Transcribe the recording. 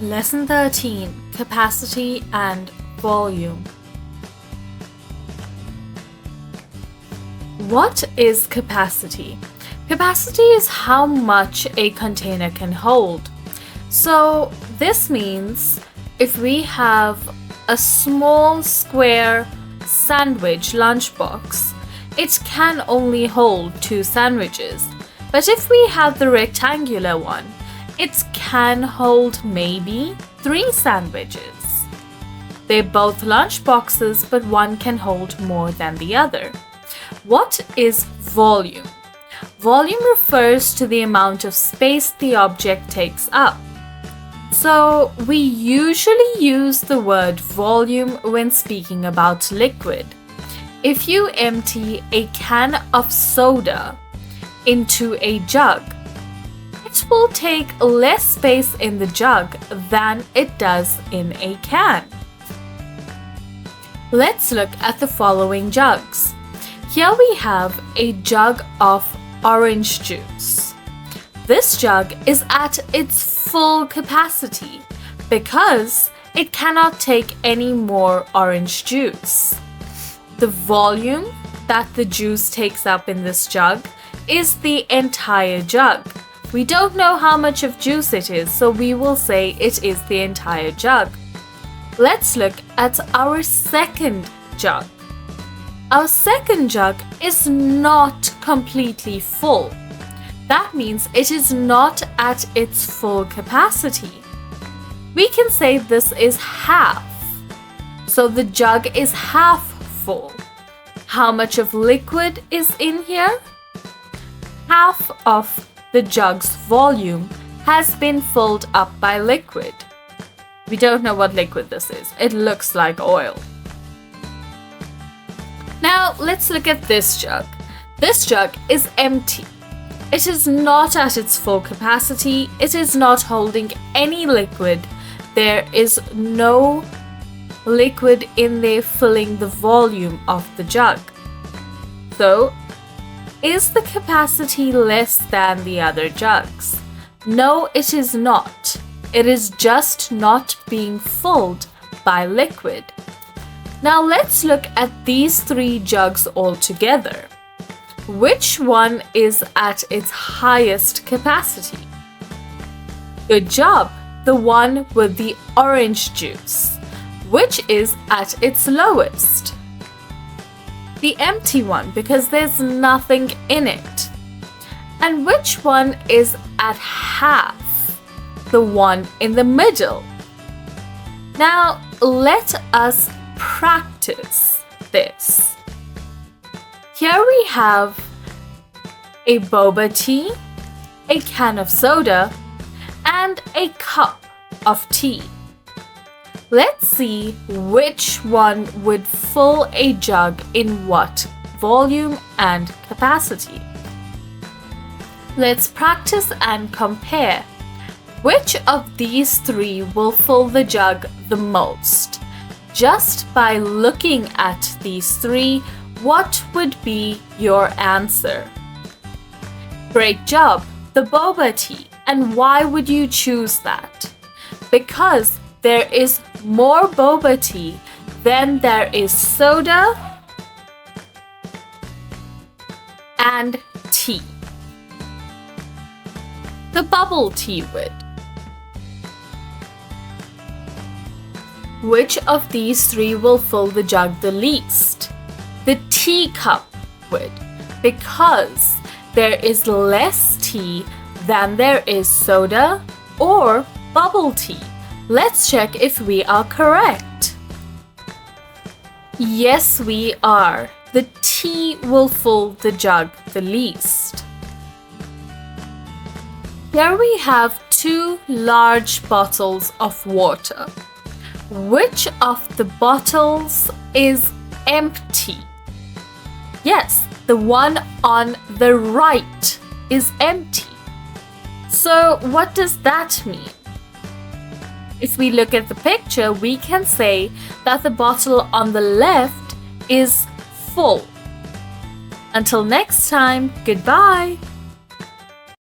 Lesson 13: Capacity and Volume. What is capacity? Capacity is how much a container can hold. So this means if we have a small square sandwich lunchbox, it can only hold 2 sandwiches. But if we have the rectangular one, it can hold maybe 3 sandwiches. They're both lunch boxes, but one can hold more than the other. What is volume? Volume refers to the amount of space the object takes up. So we usually use the word volume when speaking about liquid. If you empty a can of soda into a jug, it will take less space in the jug than it does in a can. Let's look at the following jugs. Here we have a jug of orange juice. This jug is at its full capacity because it cannot take any more orange juice. The volume that the juice takes up in this jug is the entire jug. We don't know how much of juice it is, so we will say it is the entire jug. Let's look at our second jug. Our second jug is not completely full. That means it is not at its full capacity. We can say this is half. So the jug is half full. How much of liquid is in here? Half of the jug's volume has been filled up by liquid. We don't know what liquid this is. It looks like oil. Now let's look at this jug. This jug is empty. It is not at its full capacity. It is not holding any liquid. There is no liquid in there filling the volume of the jug. So, is the capacity less than the other jugs? No, it is not. It is just not being filled by liquid. Now let's look at these 3 jugs all together. Which one is at its highest capacity? Good job, the one with the orange juice. Which is at its lowest? The empty one, because there's nothing in it. And which one is at half? The one in the middle. Now let us practice this. Here we have a boba tea, a can of soda, and a cup of tea. Let's see which one would fill a jug in what volume and capacity. Let's practice and compare. Which of these 3 will fill the jug the most? Just by looking at these 3, what would be your answer? Great job, the boba tea. And why would you choose that? Because there is more boba tea than there is soda and tea. The bubble tea would. Which of these 3 will fill the jug the least? The teacup would, because there is less tea than there is soda or bubble tea. Let's check if we are correct. Yes, we are. The tea will fill the jug the least. Here we have 2 large bottles of water. Which of the bottles is empty? Yes, the one on the right is empty. So what does that mean? If we look at the picture, we can say that the bottle on the left is full. Until next time, goodbye.